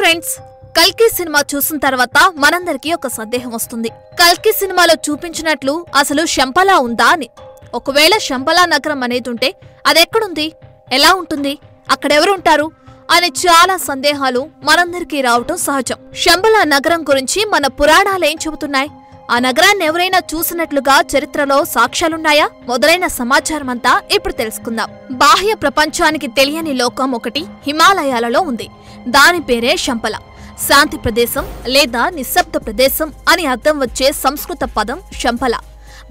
Friends, కల్కి cinema చూసిన తర్వాత మనందరికీ ఒక సందేహం వస్తుంది. కల్కి సినిమాలో చూపించినట్లు అసలు శంపలా ఉందా అని. ఒకవేళ శంపలా నగరం అనేది ఉంటే అదెక్కడుంది, ఎలా ఉంటుంది, అక్కడెవరుంటారు అనే చాలా సందేహాలు మనందరికీ రావటం సహజం. శంబలా నగరం గురించి మన పురాణాలేం చెబుతున్నాయి? ఆ నగరాన్ని ఎవరైనా చూసినట్లుగా చరిత్రలో సాక్ష్యాలున్నాయా? మొదలైన సమాచారమంతా ఇప్పుడు తెలుసుకుందాం. బాహ్య ప్రపంచానికి తెలియని లోకం ఒకటి హిమాలయాలలో ఉంది. దాని పేరే శంపల. శాంతి ప్రదేశం లేదా నిశ్శబ్ద ప్రదేశం అని అర్థం వచ్చే సంస్కృత పదం శంపల.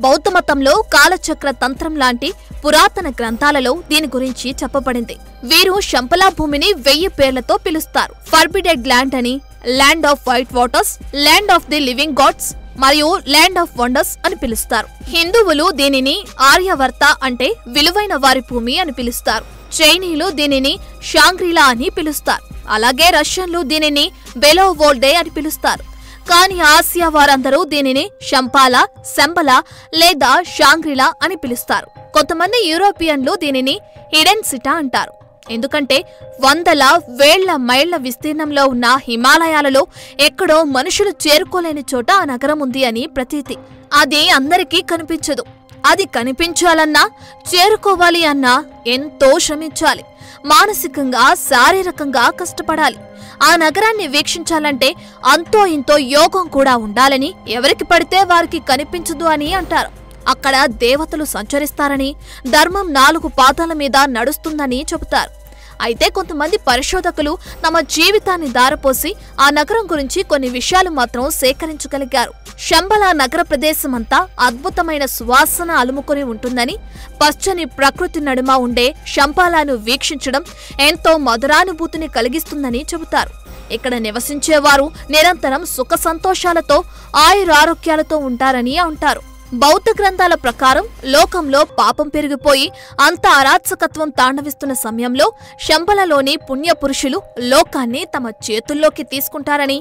బౌద్ధ మతంలో కాలచక్ర తంత్రం లాంటి పురాతన గ్రంథాలలో దీని గురించి చెప్పబడింది. వీరు శంపలా భూమిని 1000 పేర్లతో పిలుస్తారు. ఫర్బిడెడ్ ల్యాండ్ అని, land of white waters, land of the living gods మరియు ల్యాండ్ ఆఫ్ వండర్స్ అని పిలుస్తారు. హిందువులు దీనిని ఆర్యవర్త అంటే విలువైన వారి భూమి అని పిలుస్తారు. చైనీయులు దీనిని షాంగ్రీలా అని పిలుస్తారు. అలాగే రష్యన్లు దీనిని బెలోవోల్డే అని పిలుస్తారు. కానీ ఆసియా వారందరూ దీనిని శంపాలా, శంబలా లేదా షాంగ్రీలా అని పిలుస్తారు. కొంతమంది యూరోపియన్లు దీనిని హిడెన్ సిటా అంటారు. ఎందుకంటే వందల వేళ్ల మైళ్ల విస్తీర్ణంలో ఉన్న హిమాలయాలలో ఎక్కడో మనుషులు చేరుకోలేని చోట ఆ నగరం ఉంది అని ప్రతీతి. అది అందరికీ కనిపించదు. అది కనిపించాలన్నా, చేరుకోవాలి అన్నా ఎంతో శ్రమించాలి. మానసికంగా, శారీరకంగా కష్టపడాలి. ఆ నగరాన్ని వీక్షించాలంటే అంతో ఇంతో యోగం కూడా ఉండాలని, ఎవరికి పడితే వారికి కనిపించదు అని అంటారు. అక్కడ దేవతలు సంచరిస్తారని, ధర్మం 4 పాదాల మీద నడుస్తుందని చెబుతారు. అయితే కొంతమంది పరిశోధకులు తమ జీవితాన్ని దారపోసి ఆ నగరం గురించి కొన్ని విషయాలు మాత్రం సేకరించగలిగారు. శంబలా నగర ప్రదేశమంతా అద్భుతమైన సువాసన అలుముకొని ఉంటుందని, పచ్చని ప్రకృతి నడుమ ఉండే శంపాలాను వీక్షించడం ఎంతో మధురానుభూతిని కలిగిస్తుందని చెబుతారు. ఇక్కడ నివసించేవారు నిరంతరం సుఖ సంతోషాలతో, ఆయురారోగ్యాలతో ఉంటారని అంటారు. బౌద్ధ గ్రంథాల ప్రకారం లోకంలో పాపం పెరిగిపోయి అంత అరాచకత్వం తాండవిస్తున్న సమయంలో శంబలలోని పుణ్యపురుషులు లోకాన్ని తమ చేతుల్లోకి తీసుకుంటారని,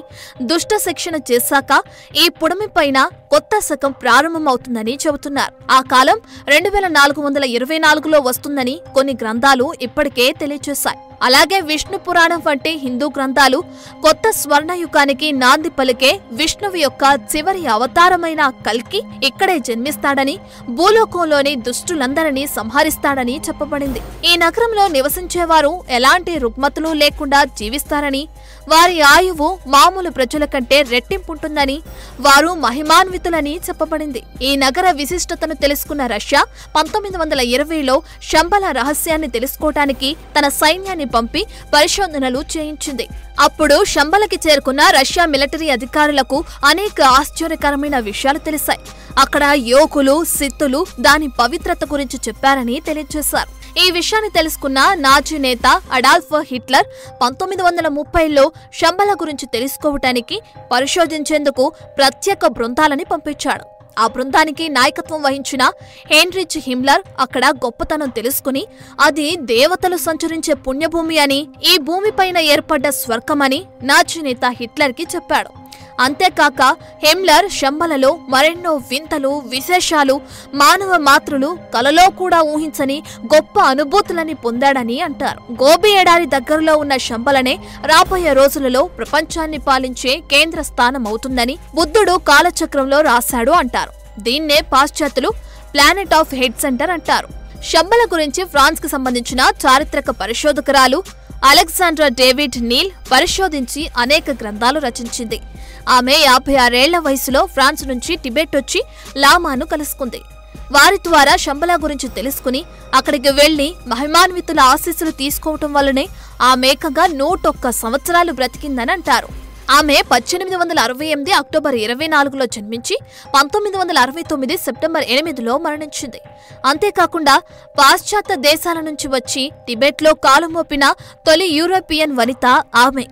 దుష్ట శిక్షణ చేశాక ఈ పుడమిపైన కొత్త శకం ప్రారంభమవుతుందని చెబుతున్నారు. ఆ కాలం 2424లో వస్తుందని కొన్ని గ్రంథాలు ఇప్పటికే తెలియచేశాయి. అలాగే విష్ణు పురాణం వంటి హిందూ గ్రంథాలు కొత్త స్వర్ణయుగానికి నాంది పలికే విష్ణువు యొక్క చివరి అవతారమైన కల్కి ఇక్కడే జన్మిస్తాడని, భూలోకంలోని దుష్టులందరినీ సంహరిస్తాడని చెప్పబడింది. ఈ నగరంలో నివసించేవారు ఎలాంటి రుగ్మతులు లేకుండా జీవిస్తారని, వారి ఆయువు మామూలు ప్రజల కంటే రెట్టింపుంటుందని, వారు మహిమాన్వితులని చెప్పబడింది. ఈ నగర విశిష్టతను తెలుసుకున్న రష్యా 1920లో శంబలా రహస్యాన్ని తెలుసుకోవటానికి తన సైన్యాన్ని పంపి పరిశోధనలు చేయించింది. అప్పుడు శంబలకి చేరుకున్న రష్యా మిలిటరీ అధికారులకు అనేక ఆశ్చర్యకరమైన విషయాలు తెలిసాయి. అక్కడ యోగులు, సిద్ధులు దాని పవిత్రత గురించి చెప్పారని తెలియజేశారు. ఈ విషయాన్ని తెలుసుకున్న నాజీ నేత అడాల్ఫ్ హిట్లర్ 1930లో శంబలా గురించి తెలుసుకోవటానికి, పరిశోధించేందుకు ప్రత్యేక బృందాలని పంపించాడు. ఆ బృందానికి నాయకత్వం వహించిన హెన్రిచ్ హిమ్లర్ అక్కడ గొప్పతనం తెలుసుకుని అది దేవతలు సంచరించే పుణ్యభూమి అని, ఈ భూమిపైన ఏర్పడ్డ స్వర్గమని నాజీ నేత హిట్లర్కి చెప్పాడు. అంతేకాక హిమ్లర్ శంబలలో మరెన్నో వింతలు, విశేషాలు, మానవ మాతృలు కలలో కూడా ఊహించని గొప్ప అనుభూతులని పొందాడని అంటారు. గోబీ ఎడారి దగ్గరలో ఉన్న శంబలనే రాబోయే రోజులలో ప్రపంచాన్ని పాలించే కేంద్ర స్థానం అవుతుందని బుద్ధుడు కాలచక్రంలో రాశాడు అంటారు. దీన్నే పాశ్చాత్యులు ప్లానెట్ ఆఫ్ హెడ్ సెంటర్ అంటారు. శంబల గురించి ఫ్రాన్స్ కి సంబంధించిన చారిత్రక పరిశోధకురాలు అలెగ్జాండ్రా డేవిడ్ నీల్ పరిశోధించి అనేక గ్రంథాలు రచించింది. ఆమె 56 ఏళ్ల వయసులో ఫ్రాన్స్ నుంచి టిబెట్ వచ్చి లామాను కలుసుకుంది. వారి ద్వారా శంబలా గురించి తెలుసుకుని అక్కడికి వెళ్లి మహిమాన్వితుల ఆశీస్సులు తీసుకోవటం వల్లనే ఆమెకంగా 101 సంవత్సరాలు బ్రతికిందని అంటారు. ఆమె 1868 అక్టోబర్ 24లో జన్మించి 1969 సెప్టెంబర్ 8లో మరణించింది. అంతేకాకుండా పాశ్చాత్య దేశాల నుంచి వచ్చి టిబెట్లో కాలుమోపిన తొలి యూరోపియన్ వనిత ఆమె.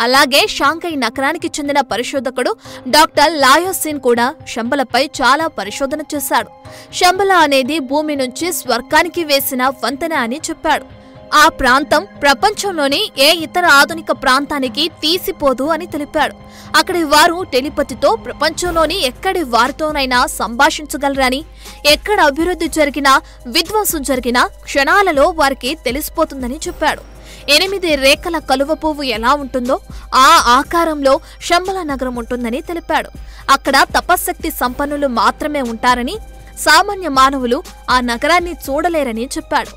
అలాగే షాంఘై నగరానికి చెందిన పరిశోధకుడు డాక్టర్ లాయోసిన్ కూడా శంబలపై చాలా పరిశోధన చేశాడు. శంబలా అనేది భూమి నుంచి స్వర్గానికి వేసిన వంతెన అని చెప్పాడు. ఆ ప్రాంతం ప్రపంచంలోని ఏ ఇతర ఆధునిక ప్రాంతానికి తీసిపోదు అని తెలిపాడు. అక్కడి వారు టెలిపతితో ప్రపంచంలోని ఎక్కడి వారితోనైనా సంభాషించగలరని, ఎక్కడ అభివృద్ధి జరిగినా, విధ్వంసం జరిగినా క్షణాలలో వారికి తెలిసిపోతుందని చెప్పాడు. 8 రేఖల కలువ పువ్వు ఎలా ఉంటుందో ఆ ఆకారంలో శంబల నగరం ఉంటుందని తెలిపాడు. అక్కడ తపశ్శక్తి సంపన్నులు మాత్రమే ఉంటారని, సామాన్య మానవులు ఆ నగరాన్ని చూడలేరని చెప్పాడు.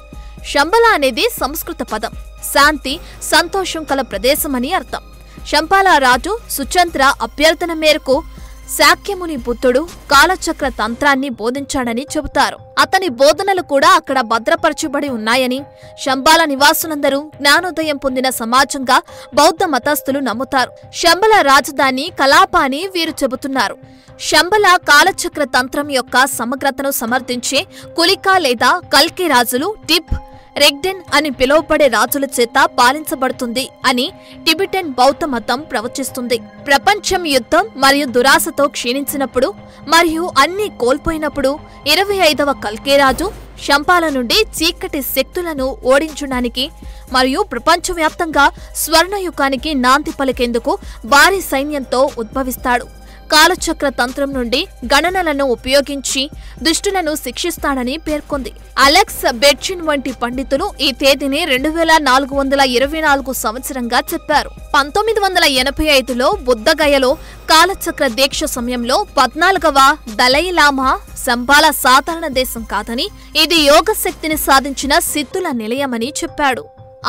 శంబల అనేది సంస్కృత పదం, శాంతి, సంతోషం కల ప్రదేశమని అర్థం. శంపాల రాజు సుచంద్ర అభ్యర్థన మేరకు శాక్యముని బుద్ధుడు కాలచక్ర తంత్రాన్ని బోధించాడని చెబుతారు. అతని బోధనలు కూడా అక్కడ భద్రపరచబడి ఉన్నాయని, శంబాల నివాసులందరూ జ్ఞానోదయం పొందిన సమాజంగా బౌద్ధ మతస్థులు నమ్ముతారు. శంబల రాజధాని కలాప అని వీరు చెబుతున్నారు. శంబల కాలచక్ర తంత్రం యొక్క సమగ్రతను సమర్థించే కులికా లేదా కల్కి రాజులు టిప్ రెగ్డెన్ అని పిలువబడే రాజుల చేత పాలించబడుతుంది అని టిబెటన్ బౌద్ధ మతం ప్రవచిస్తుంది. ప్రపంచం యుద్ధం మరియు దురాశతో క్షీణించినప్పుడు మరియు అన్నీ కోల్పోయినప్పుడు 25వ కల్కి రాజు శంపాల నుండి చీకటి శక్తులను ఓడించడానికి మరియు ప్రపంచవ్యాప్తంగా స్వర్ణయుగానికి నాంది పలికేందుకు భారీ సైన్యంతో ఉద్భవిస్తాడు. కాలచక్ర తంత్రం నుండి గణనలను ఉపయోగించి దుష్టులను శిక్షిస్తాడని పేర్కొంది. అలెక్స్ బెర్చిన్ వంటి పండితులు ఈ తేదీని 2424 సంవత్సరంగా చెప్పారు. 1985లో బుద్ధగయలో కాలచక్ర దీక్ష సమయంలో 14వ దలైలామా శంబాల సాధారణ దేశం కాదని, ఇది యోగ శక్తిని సాధించిన సిద్ధుల నిలయమని చెప్పాడు.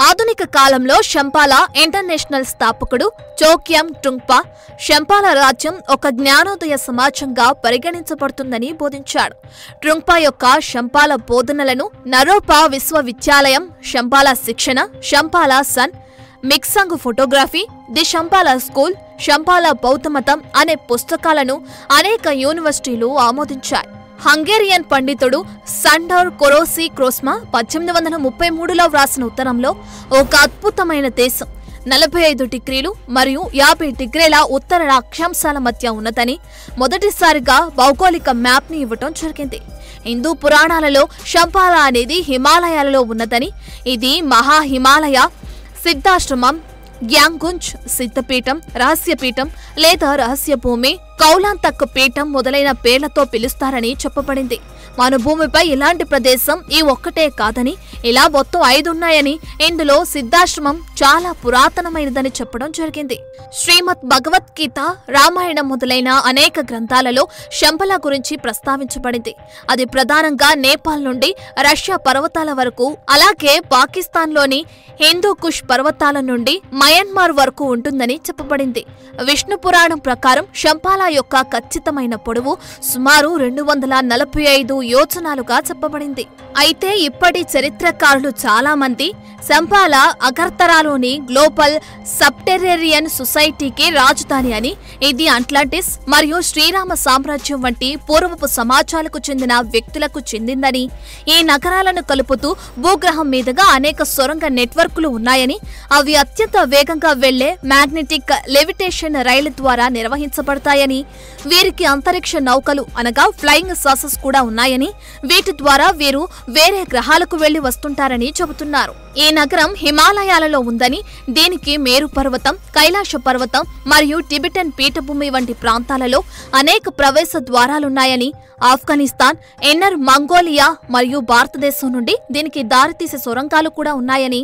ఆధునిక కాలంలో శంపాల ఇంటర్నేషనల్ స్థాపకుడు చోక్యామ్ ట్రుంగ్పా శంపాల రాజ్యం ఒక జ్ఞానోదయ సమాజంగా పరిగణించబడుతుందని బోధించాడు. ట్రుంగ్పా యొక్క శంపాల బోధనలను నరోపా విశ్వవిద్యాలయం, శంపాల శిక్షణ, Shambhala Sun, Miksang photography, the Shambhala school, Shambhala బౌద్ధమతం అనే పుస్తకాలను అనేక యూనివర్సిటీలు ఆమోదించాయి. హంగేరియన్ పండితుడు సండర్ కొరోసి క్రోస్మా 1833లో వ్రాసిన ఉత్తరంలో ఒక అద్భుతమైన దేశం 45 డిగ్రీలు మరియు 50 డిగ్రీల ఉత్తర అక్షాంశాల మధ్య ఉన్నదని మొదటిసారిగా భౌగోళిక మ్యాప్ని ఇవ్వటం జరిగింది. హిందూ పురాణాలలో శంపాల అనేది హిమాలయాలలో ఉన్నదని, ఇది మహా హిమాలయ, సిద్ధాశ్రమం, గ్యాంగుంజ్ సిద్ధపీఠం, రహస్యపీఠం లేదా రహస్య భూమి, కౌలాంతక్ పీఠం మొదలైన పేర్లతో పిలుస్తారని చెప్పబడింది. మన భూమిపై ఇలాంటి ప్రదేశం ఈ ఒక్కటే కాదని, ఇలా మొత్తం 5 ఉన్నాయని, ఇందులో సిద్ధాశ్రమం చాలా పురాతనమైనదని చెప్పడం జరిగింది. శ్రీమద్ భగవద్గీత, రామాయణం మొదలైన అనేక గ్రంథాలలో శంబల గురించి ప్రస్తావించబడింది. అది ప్రధానంగా నేపాల్ నుండి రష్యా పర్వతాల వరకు, అలాగే పాకిస్తాన్లోని హిందూ కుష్ పర్వతాల నుండి మయన్మార్ వరకు ఉంటుందని చెప్పబడింది. విష్ణు పురాణం ప్రకారం శంపాల యొక్క ఖచ్చితమైన పొడవు సుమారు 245 యోజనాలుగా చెప్పబడింది. అయితే ఇప్పటి చరిత్రకారులు చాలా మంది శంపాల అగర్తరాలోని గ్లోబల్ సబ్టెరేరియన్ సొసైటీకి రాజధాని అని, ఇది అట్లాంటిస్ మరియు శ్రీరామ సామ్రాజ్యం వంటి పూర్వపు సమాజాలకు చెందిన వ్యక్తులకు చెందిందని, ఈ నగరాలను కలుపుతూ భూగ్రహం మీదుగా అనేక సొరంగ నెట్వర్క్లు ఉన్నాయని, అవి అత్యంత వేగంగా వెళ్లే మ్యాగ్నెటిక్ లెవిటేషన్ రైలు ద్వారా నిర్వహించబడతాయని, వీరికి అంతరిక్ష నౌకలు అనగా ఫ్లయింగ్ సాసెస్ కూడా ఉన్నాయని, వీటి ద్వారా వీరు వేరే గ్రహాలకు వెళ్లి వస్తుంటారని చెబుతున్నారు. ఈ నగరం హిమాలయాలలో ఉందని, దీనికి మేరు పర్వతం, కైలాస పర్వతం మరియు టిబెటన్ పీఠభూమి వంటి ప్రాంతాలలో అనేక ప్రవేశ ద్వారాలున్నాయని, ఆఫ్ఘనిస్తాన్, ఇన్నర్ మంగోలియా మరియు భారతదేశం నుండి దీనికి దారితీసే సొరంగాలు కూడా ఉన్నాయని,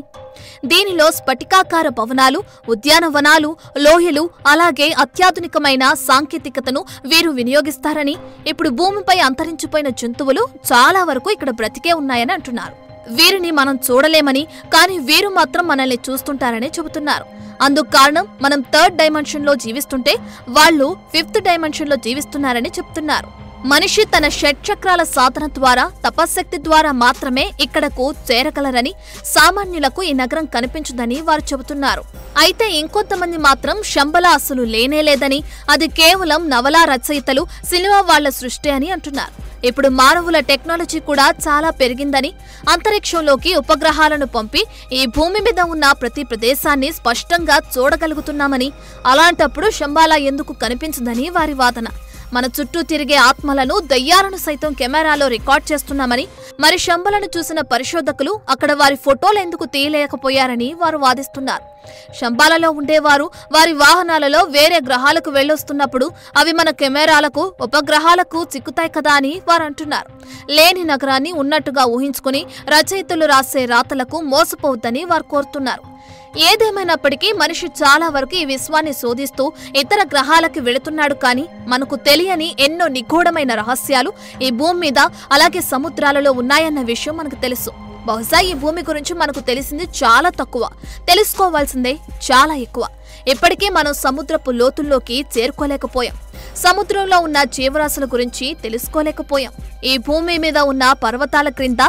దీనిలో స్ఫటికాకార భవనాలు, ఉద్యానవనాలు, లోయలు, అలాగే అత్యాధునికమైన సాంకేతికతను వీరు వినియోగిస్తారని, ఇప్పుడు భూమిపై అంతరించిపోయిన జంతువులు చాలా వరకు ఇక్కడ బ్రతికే ఉన్నాయని అంటున్నారు. వీరిని మనం చూడలేమని, కానీ వీరు మాత్రం మనల్ని చూస్తుంటారని చెబుతున్నారు. అందుకు కారణం మనం 3rd డైమెన్షన్లో జీవిస్తుంటే వాళ్ళు 5th డైమెన్షన్లో జీవిస్తున్నారని చెప్తున్నారు. మనిషి తన షట్చక్రాల సాధన ద్వారా, తపశ్శక్తి ద్వారా మాత్రమే ఇక్కడకు చేరగలరని, సామాన్యులకు ఈ నగరం కనిపించదని వారు చెబుతున్నారు. అయితే ఇంకొంతమంది మాత్రం శంబల అసలు లేనేలేదని, అది కేవలం నవలా రచయితలు, సినిమా వాళ్ల సృష్టి అని అంటున్నారు. ఇప్పుడు మానవుల టెక్నాలజీ కూడా చాలా పెరిగిందని, అంతరిక్షంలోకి ఉపగ్రహాలను పంపి ఈ భూమి మీద ఉన్న ప్రతి ప్రదేశాన్ని స్పష్టంగా చూడగలుగుతున్నామని, అలాంటప్పుడు శంబాల ఎందుకు కనిపించదని వారి వాదన. మన చుట్టూ తిరిగే ఆత్మలను, దయ్యాలను సైతం కెమెరాలో రికార్డ్ చేస్తున్నామని, మరి శంబలను చూసిన పరిశోధకులు అక్కడ వారి ఫోటోలు ఎందుకు తీయలేకపోయారని వారు వాదిస్తున్నారు. శంబాలలో ఉండేవారు వారి వాహనాలలో వేరే గ్రహాలకు వెళ్ళొస్తున్నప్పుడు అవి మన కెమెరాలకు, ఉపగ్రహాలకు చిక్కుతాయి కదా అని వారు అంటున్నారు. లేని నగరాన్ని ఉన్నట్టుగా ఊహించుకుని రచయితలు రాసే రాతలకు మోసపోవద్దని వారు కోరుతున్నారు. ఏదేమైనప్పటికీ మనిషి చాలా వరకు ఈ విశ్వాన్ని శోధిస్తూ ఇతర గ్రహాలకు వెళుతున్నాడు. కానీ మనకు తెలియని ఎన్నో నిగూఢమైన రహస్యాలు ఈ భూమి మీద, అలాగే సముద్రాలలో ఉన్నాయన్న విషయం మనకు తెలుసు. బహుశా ఈ భూమి గురించి మనకు తెలిసింది చాలా తక్కువ, తెలుసుకోవాల్సిందే చాలా ఎక్కువ. ఇప్పటికీ మనం సముద్రపు లోతుల్లోకి చేరుకోలేకపోయాం. సముద్రంలో ఉన్న జీవరాశుల గురించి తెలుసుకోలేకపోయాం. ఈ భూమి మీద ఉన్న పర్వతాల క్రింద,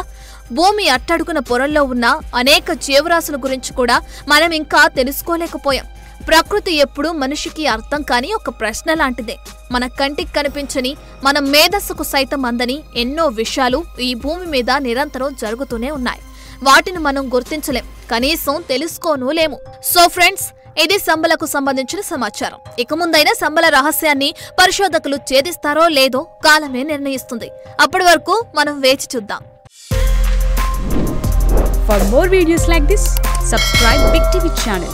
భూమి అట్టడుగున పొరల్లో ఉన్న అనేక జీవరాశుల గురించి కూడా మనం ఇంకా తెలుసుకోలేకపోయాం. ప్రకృతి ఎప్పుడూ మనిషికి అర్థం కాని ఒక ప్రశ్న లాంటిదే. మన కంటికి కనిపించని, మన మేధస్సుకు సైతం అందని ఎన్నో విషయాలు ఈ భూమి మీద నిరంతరం జరుగుతూనే ఉన్నాయి. వాటిని మనం గుర్తించలేం, కనీసం తెలుసుకోనూలేము. సో ఫ్రెండ్స్, ఇది శంబలకు సంబంధించిన సమాచారం. ఇక ముందైనా శంబల రహస్యాన్ని పరిశోధకులు ఛేదిస్తారో లేదో కాలమే నిర్ణయిస్తుంది. అప్పటి వరకు మనం వేచి చూద్దాం. For more videos like this, subscribe Big TV channel.